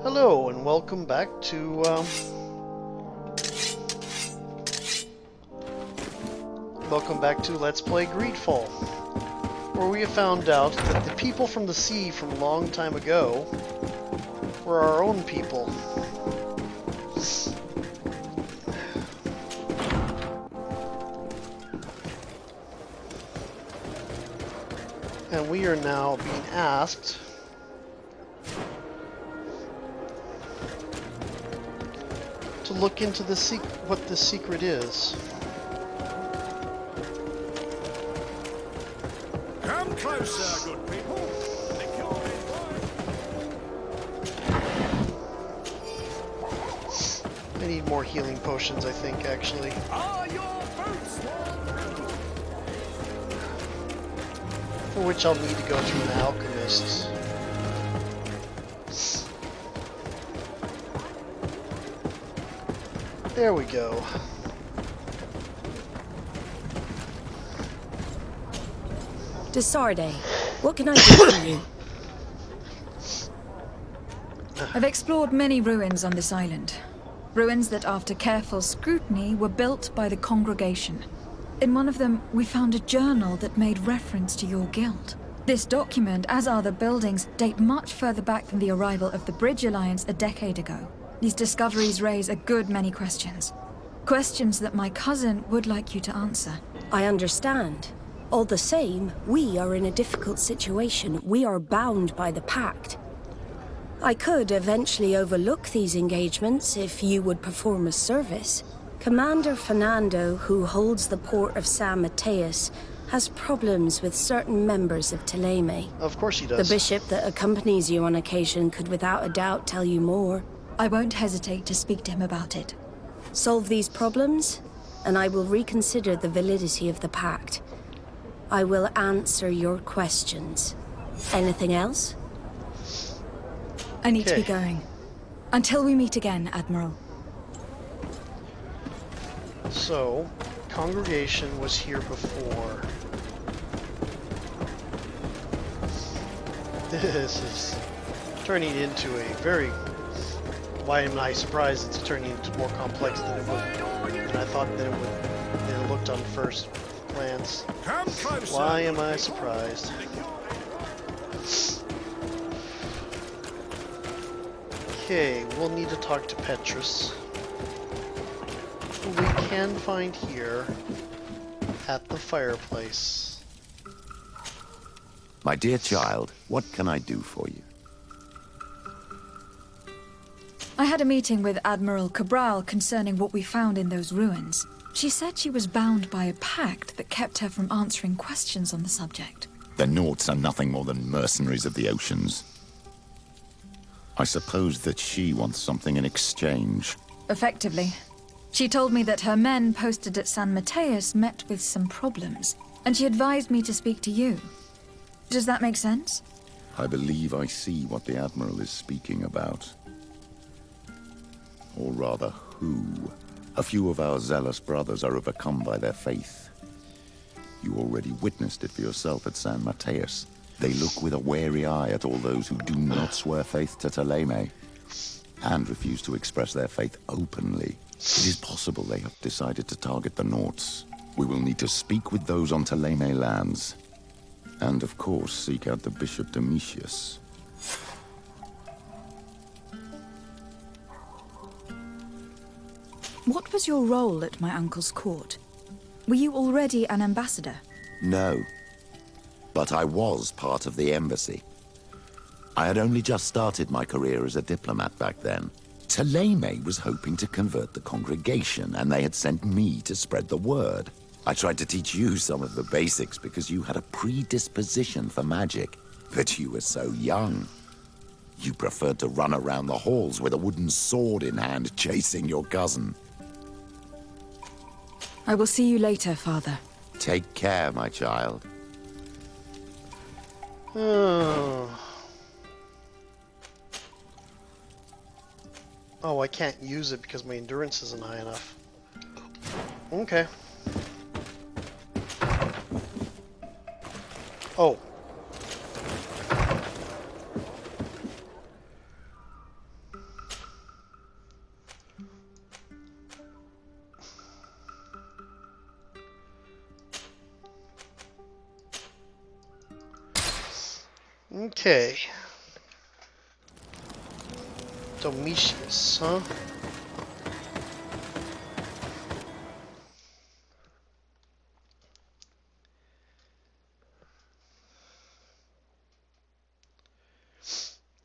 Hello, and welcome back to, Let's Play Greedfall, where we have found out that the people from the sea from a long time ago were our own people. And we are now being asked to look into the what the secret is. Come closer, good people. The cure is mine. I need more healing potions, I think, actually. Are your boots warm? For which I'll need to go through an alchemist. There we go. Desarde, what can I do for you? I've explored many ruins on this island. Ruins that, after careful scrutiny, were built by the congregation. In one of them, we found a journal that made reference to your guild. This document, as are the buildings, date much further back than the arrival of the Bridge Alliance a decade ago. These discoveries raise a good many questions. Questions that my cousin would like you to answer. I understand. All the same, we are in a difficult situation. We are bound by the pact. I could eventually overlook these engagements if you would perform a service. Commander Fernando, who holds the port of San Mateus, has problems with certain members of Thrythlind. Of course he does. The bishop that accompanies you on occasion could without a doubt tell you more. I won't hesitate to speak to him about it. Solve these problems, and I will reconsider the validity of the pact. I will answer your questions. Anything else? I need to be Okay. going. Until we meet again, Admiral. So, congregation was here before. This is turning into a very... Why am I surprised it's turning into more complex than it would, than I thought that it looked on first glance. Come closer. Why am I surprised? Okay, we'll need to talk to Petrus, who we can find here at the fireplace. My dear child, what can I do for you? I had a meeting with Admiral Cabral concerning what we found in those ruins. She said she was bound by a pact that kept her from answering questions on the subject. The Nauts are nothing more than mercenaries of the oceans. I suppose that she wants something in exchange. Effectively. She told me that her men posted at San Mateus met with some problems, and she advised me to speak to you. Does that make sense? I believe I see what the Admiral is speaking about. Or rather, who? A few of our zealous brothers are overcome by their faith. You already witnessed it for yourself at San Mateus. They look with a wary eye at all those who do not swear faith to Thrythlind, and refuse to express their faith openly. It is possible they have decided to target the Nauts. We will need to speak with those on Thrythlind lands, and of course seek out the Bishop Domitius. What was your role at my uncle's court? Were you already an ambassador? No, but I was part of the embassy. I had only just started my career as a diplomat back then. Thrythlind was hoping to convert the congregation, and they had sent me to spread the word. I tried to teach you some of the basics because you had a predisposition for magic, but you were so young. You preferred to run around the halls with a wooden sword in hand, chasing your cousin. I will see you later, Father. Take care, my child. Oh, I can't use it because my endurance isn't high enough. Okay. Oh. Okay. Domitius, huh?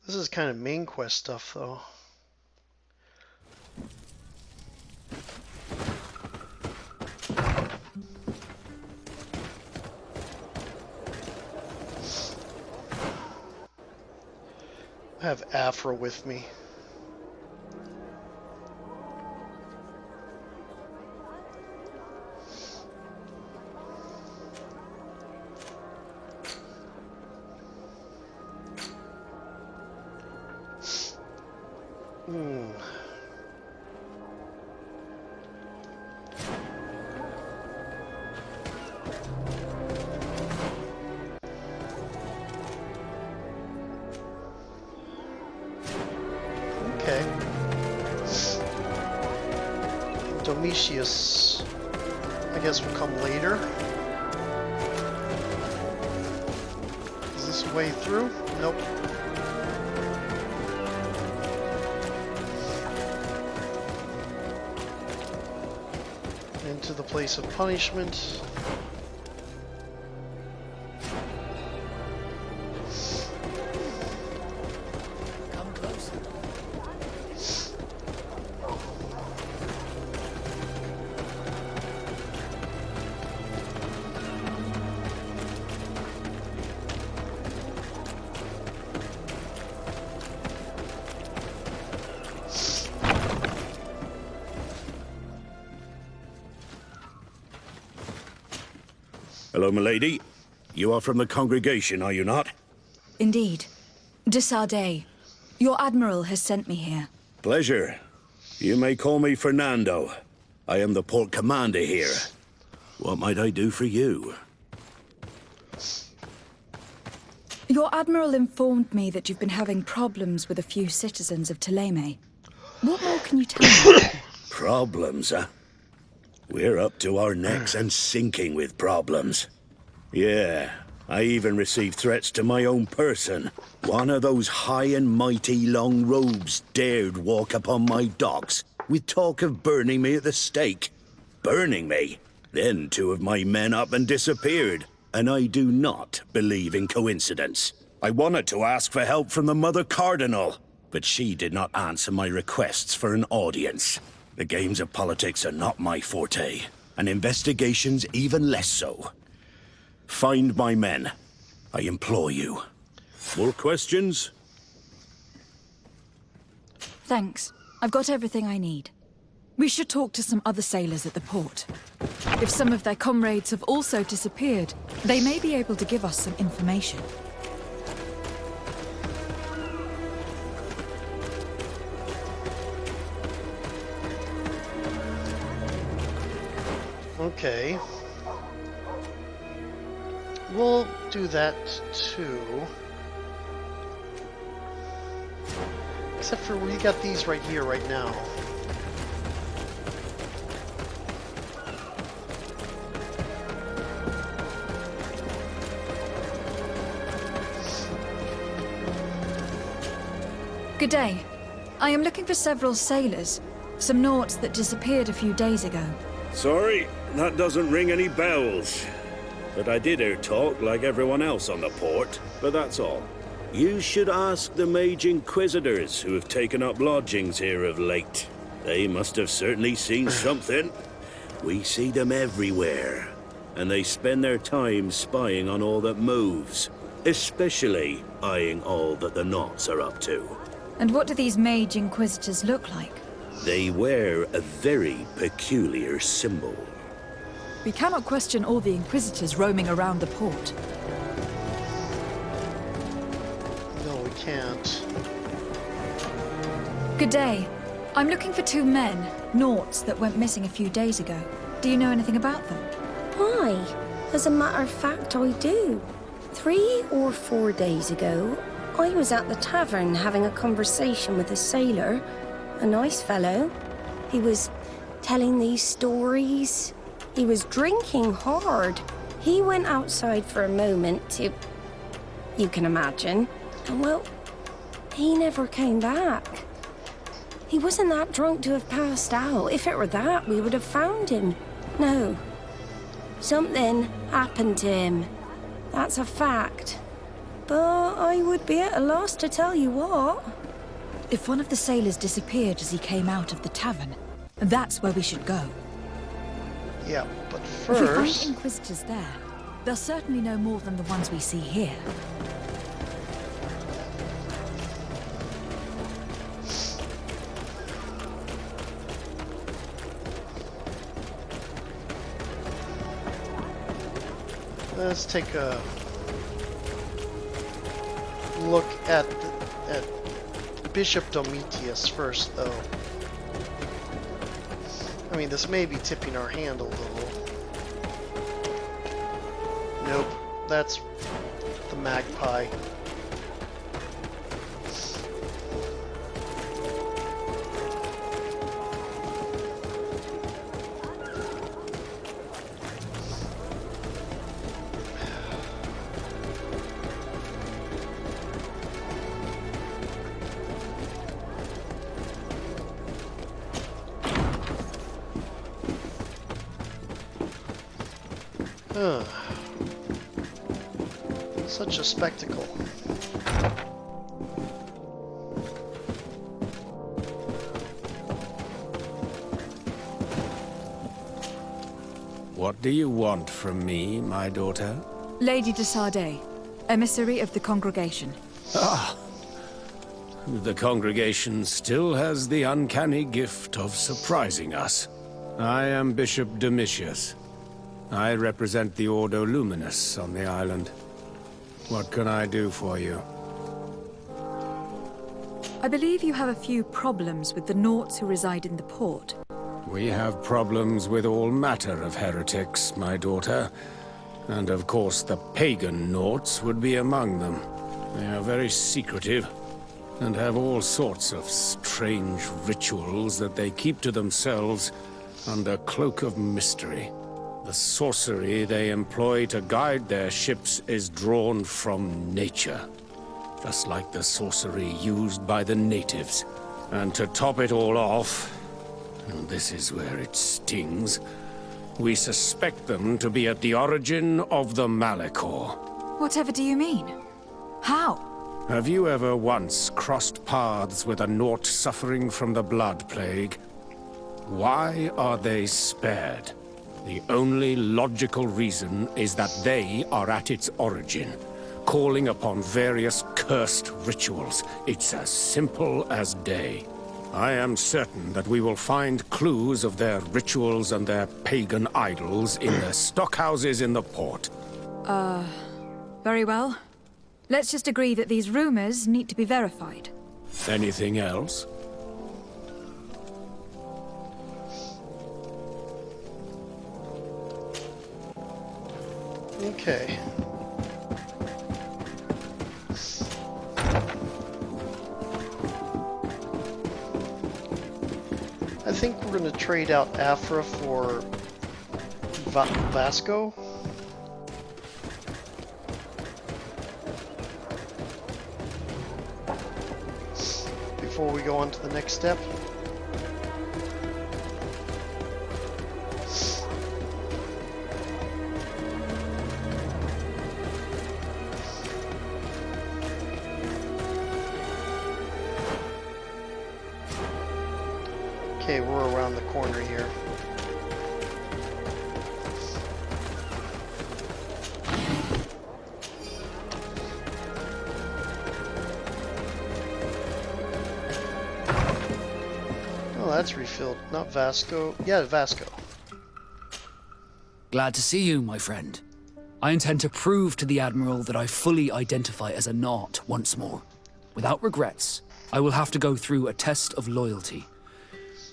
This is kind of main quest stuff, though. I have Afro with me. Okay. Domitius, I guess, will come later. Is this a way through? Nope. Into the place of punishment. Come closer. Hello, milady. You are from the congregation, are you not? Indeed. De Sardet. Your admiral has sent me here. Pleasure. You may call me Fernando. I am the port commander here. What might I do for you? Your admiral informed me that you've been having problems with a few citizens of Thrythlind. What more can you tell me? Problems, huh? We're up to our necks and sinking with problems. Yeah, I even received threats to my own person. One of those high and mighty long robes dared walk upon my docks with talk of burning me at the stake. Burning me? Then two of my men up and disappeared. And I do not believe in coincidence. I wanted to ask for help from the Mother Cardinal, but she did not answer my requests for an audience. The games of politics are not my forte, and investigations even less so. Find my men. I implore you. More questions? Thanks. I've got everything I need. We should talk to some other sailors at the port. If some of their comrades have also disappeared, they may be able to give us some information. Okay. We'll do that too. Except for we got these right here, right now. Good day. I am looking for several sailors. Some Nauts that disappeared a few days ago. Sorry, that doesn't ring any bells. But I did hear talk like everyone else on the port, but that's all. You should ask the Mage Inquisitors who have taken up lodgings here of late. They must have certainly seen something. We see them everywhere, and they spend their time spying on all that moves, especially eyeing all that the Nauts are up to. And what do these Mage Inquisitors look like? They wear a very peculiar symbol. We cannot question all the Inquisitors roaming around the port. No, we can't. Good day. I'm looking for two men, Nauts, that went missing a few days ago. Do you know anything about them? Why? As a matter of fact, I do. 3 or 4 days ago, I was at the tavern having a conversation with a sailor, a nice fellow. He was telling these stories. He was drinking hard. He went outside for a moment to... you can imagine. And well, he never came back. He wasn't that drunk to have passed out. If it were that, we would have found him. No. Something happened to him. That's a fact. But I would be at a loss to tell you what. If one of the sailors disappeared as he came out of the tavern, that's where we should go. Yeah, but If we find first... Inquisitors there, they'll certainly know more than the ones we see here. Let's take a look at Bishop Domitius first, though. I mean, this may be tipping our hand a little. Nope, that's the magpie. Such a spectacle. What do you want from me, my daughter? Lady de Sardet, emissary of the congregation. Ah! The congregation still has the uncanny gift of surprising us. I am Bishop Domitius. I represent the Ordo Luminous on the island. What can I do for you? I believe you have a few problems with the Nauts who reside in the port. We have problems with all matter of heretics, my daughter. And of course the pagan Nauts would be among them. They are very secretive, and have all sorts of strange rituals that they keep to themselves under cloak of mystery. The sorcery they employ to guide their ships is drawn from nature, just like the sorcery used by the natives. And to top it all off, and this is where it stings, we suspect them to be at the origin of the Malachor. Whatever do you mean? How? Have you ever once crossed paths with a Naut suffering from the blood plague? Why are they spared? The only logical reason is that they are at its origin, calling upon various cursed rituals. It's as simple as day. I am certain that we will find clues of their rituals and their pagan idols in their stockhouses in the port. Very well. Let's just agree that these rumors need to be verified. Anything else? Okay. I think we're going to trade out Afra for Vasco. Before we go on to the next step. Okay, we're around the corner here. Oh, that's refilled. Not Vasco. Yeah, Vasco. Glad to see you, my friend. I intend to prove to the Admiral that I fully identify as a Naut once more. Without regrets, I will have to go through a test of loyalty.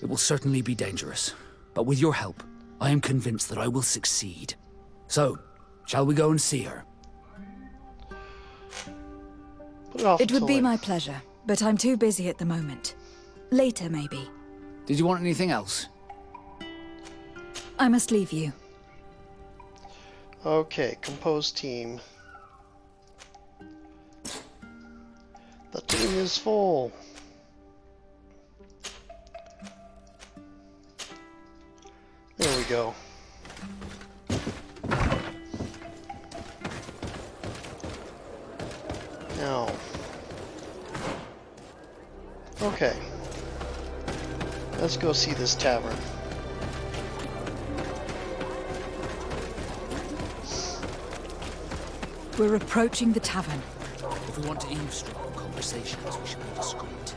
It will certainly be dangerous, but with your help, I am convinced that I will succeed. So, shall we go and see her? Put it off It would till be later. my pleasure, but I'm too busy at the moment. Later, maybe. Did you want anything else? I must leave you. Okay, compose team. The team is full. There we go. Now. Okay. Let's go see this tavern. We're approaching the tavern. If we want to eavesdrop on conversations, we should be discreet.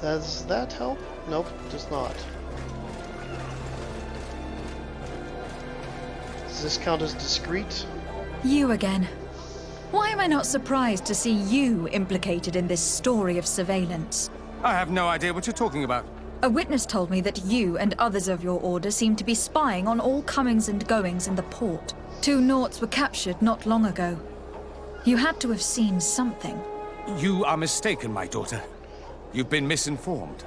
Does that help? Nope, does not. Does this count as discreet? You again. Why am I not surprised to see you implicated in this story of surveillance? I have no idea what you're talking about. A witness told me that you and others of your order seem to be spying on all comings and goings in the port. 2 Nauts were captured not long ago. You had to have seen something. You are mistaken, my daughter. You've been misinformed.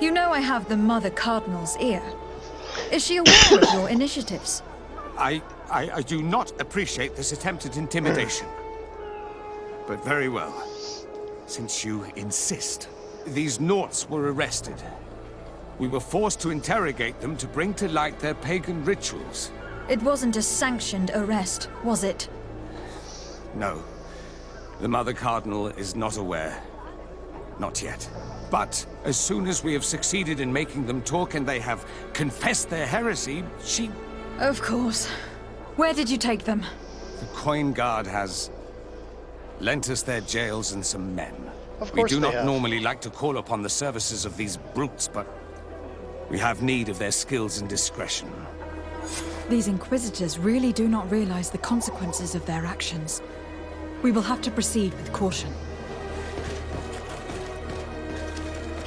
You know I have the Mother Cardinal's ear. Is she aware of your initiatives? I do not appreciate this attempted intimidation. But very well. Since you insist. These Nauts were arrested. We were forced to interrogate them to bring to light their pagan rituals. It wasn't a sanctioned arrest, was it? No. The Mother Cardinal is not aware. Not yet. But as soon as we have succeeded in making them talk and they have confessed their heresy, she... Of course. Where did you take them? The Coin Guard has lent us their jails and some men. Of We course do they not have. normally like to call upon the services of these brutes, but we have need of their skills and discretion. These Inquisitors really do not realize the consequences of their actions. We will have to proceed with caution.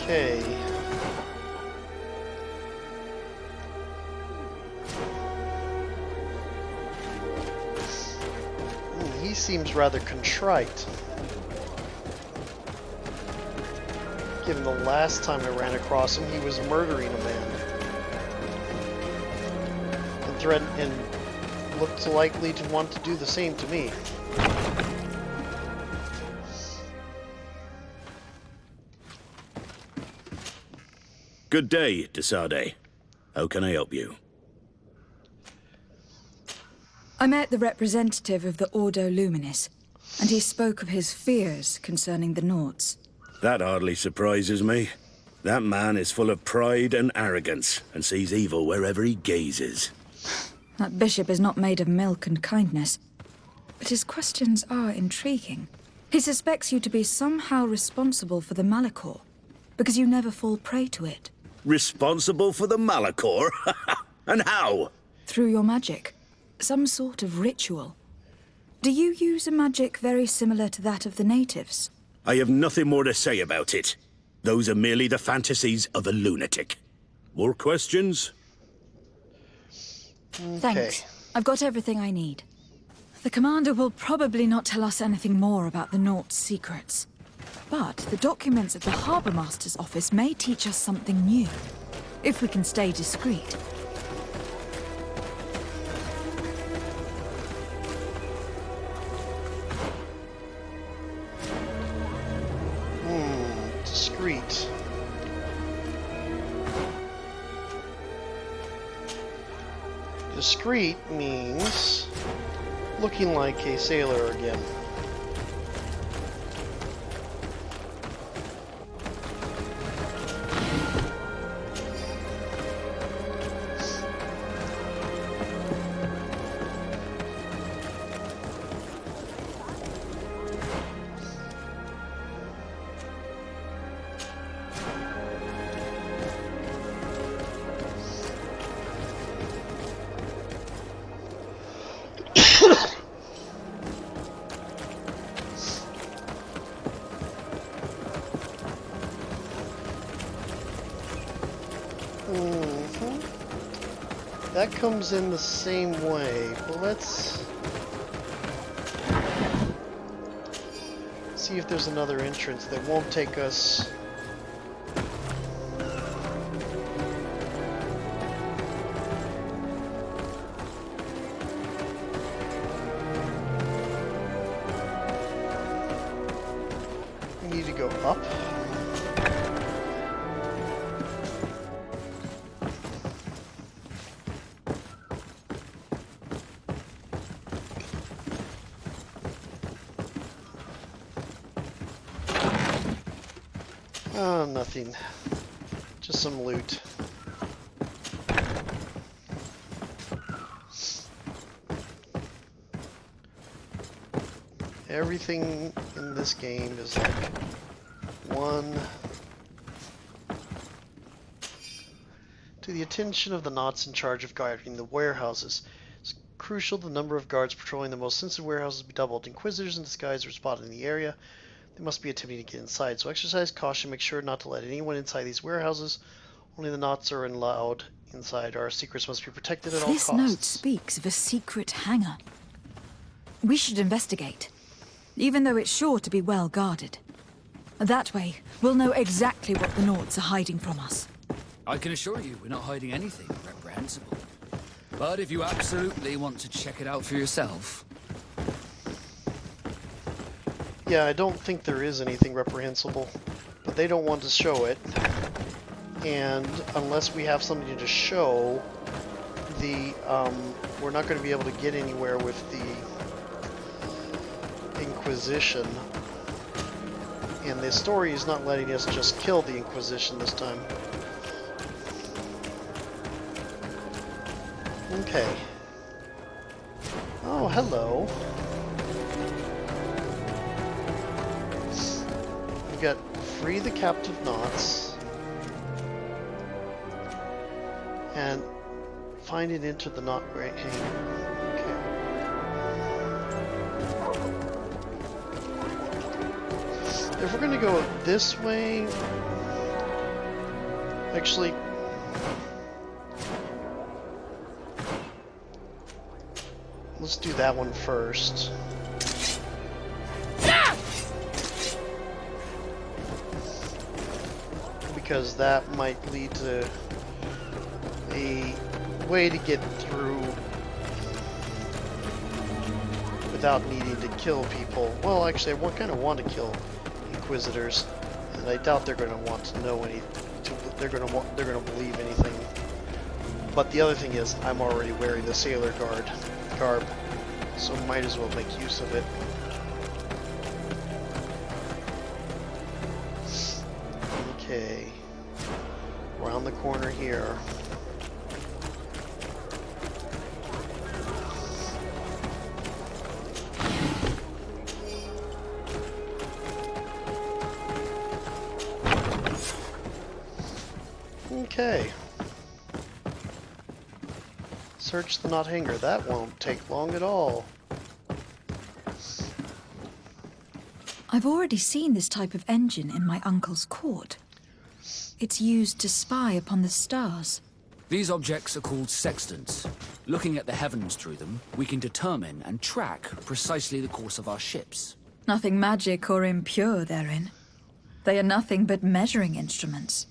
Okay. He seems rather contrite. Given the last time I ran across him, he was murdering a man. And looked likely to want to do the same to me. Good day, Desade. How can I help you? I met the representative of the Ordo Luminis, and he spoke of his fears concerning the Nauts. That hardly surprises me. That man is full of pride and arrogance, and sees evil wherever he gazes. That bishop is not made of milk and kindness, but his questions are intriguing. He suspects you to be somehow responsible for the Malachor, because you never fall prey to it. Responsible for the Malachor? And how? Through your magic. Some sort of ritual. Do you use a magic very similar to that of the natives? I have nothing more to say about it. Those are merely the fantasies of a lunatic. More questions? Thanks. I've got everything I need. The commander will probably not tell us anything more about the Naut's secrets. But the documents at the Harbour Master's office may teach us something new, if we can stay discreet. Discreet. Discreet means looking like a sailor again. That comes in the same way, but let's see see if there's another entrance that won't take us. We need to go up. Oh, nothing. Just some loot. Everything in this game is like one. To the attention of the Nauts in charge of guarding the warehouses. It's crucial the number of guards patrolling the most sensitive warehouses be doubled. Inquisitors in disguise are spotted in the area. They must be attempting to get inside, so exercise caution. Make sure not to let anyone inside these warehouses. Only the Nauts are allowed inside. Our secrets must be protected at all costs. This note speaks of a secret hangar. We should investigate, even though it's sure to be well guarded. That way, we'll know exactly what the Nauts are hiding from us. I can assure you we're not hiding anything reprehensible. But if you absolutely want to check it out for yourself... Yeah, I don't think there is anything reprehensible, but they don't want to show it. And unless we have something to show, we're not going to be able to get anywhere with the Inquisition. And the story is not letting us just kill the Inquisition this time. Okay. Oh, hello. We got free the captive Nauts and find it into the Naut hangar. Okay. If we're gonna go this way, actually, let's do that one first. Because that might lead to a way to get through without needing to kill people. Well, actually, I kind of want to kill Inquisitors, and I doubt they're going to want to know anything. They're going to believe anything. But the other thing is, I'm already wearing the sailor garb, so might as well make use of it. Okay, around the corner here. Okay. Search the Naut hangar. That won't take long at all. I've already seen this type of engine in my uncle's court. It's used to spy upon the stars. These objects are called sextants. Looking at the heavens through them, we can determine and track precisely the course of our ships. Nothing magic or impure therein. They are nothing but measuring instruments.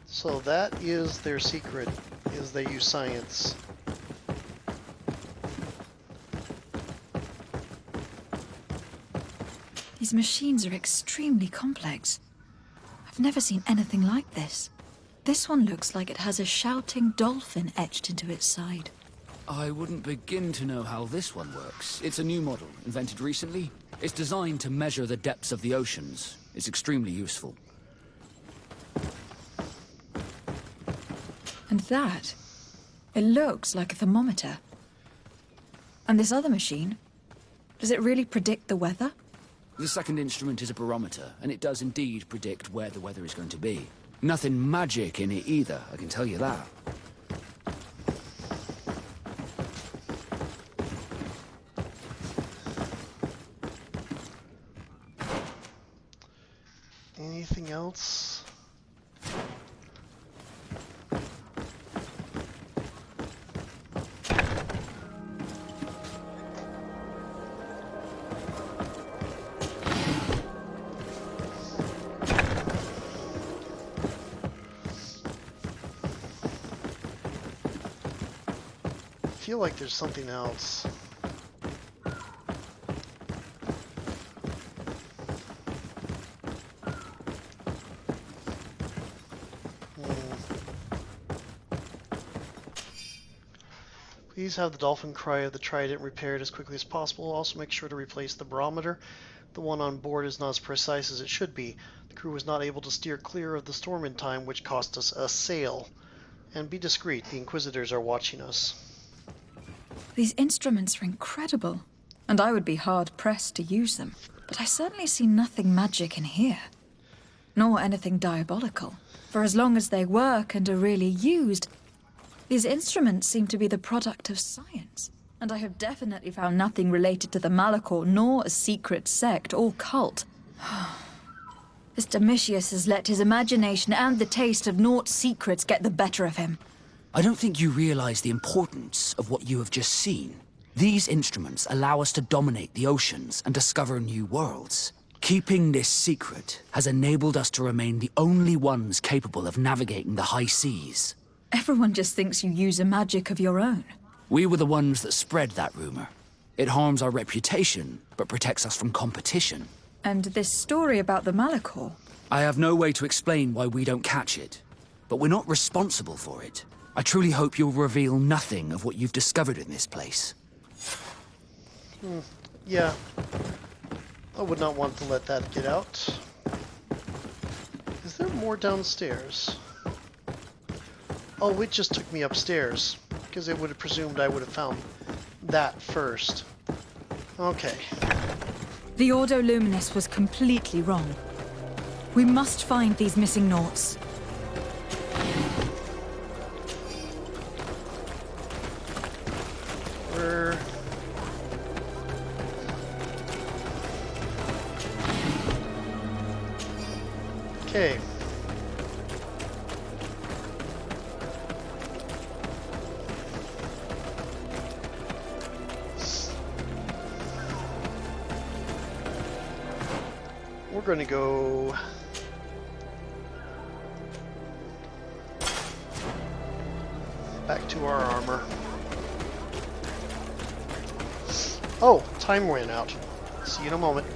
So that is their secret, is they use science. These machines are extremely complex. I've never seen anything like this. This one looks like it has a shouting dolphin etched into its side. I wouldn't begin to know how this one works. It's a new model, invented recently. It's designed to measure the depths of the oceans. It's extremely useful. And that, it looks like a thermometer. And this other machine, does it really predict the weather? The second instrument is a barometer, and it does indeed predict where the weather is going to be. Nothing magic in it either, I can tell you that. Anything else? feel like there's something else. Please have the dolphin cryo of the Trident repaired as quickly as possible. Also make sure to replace the barometer. The one on board is not as precise as it should be. The crew was not able to steer clear of the storm in time, which cost us a sail. And be discreet, the Inquisitors are watching us. These instruments are incredible, and I would be hard-pressed to use them. But I certainly see nothing magic in here. Nor anything diabolical. For as long as they work and are really used, these instruments seem to be the product of science. And I have definitely found nothing related to the Malachor, nor a secret sect or cult. This Domitius has let his imagination and the taste of Naut's secrets get the better of him. I don't think you realize the importance of what you have just seen. These instruments allow us to dominate the oceans and discover new worlds. Keeping this secret has enabled us to remain the only ones capable of navigating the high seas. Everyone just thinks you use a magic of your own. We were the ones that spread that rumor. It harms our reputation, but protects us from competition. And this story about the Malachor? I have no way to explain why we don't catch it, but we're not responsible for it. I truly hope you'll reveal nothing of what you've discovered in this place. Yeah. I would not want to let that get out. Is there more downstairs? Oh, it just took me upstairs, because it would have presumed I would have found that first. Okay. The Ordo Luminis was completely wrong. We must find these missing Nauts. Okay. We're going to go back to our armor. Oh, time ran out. See you in a moment.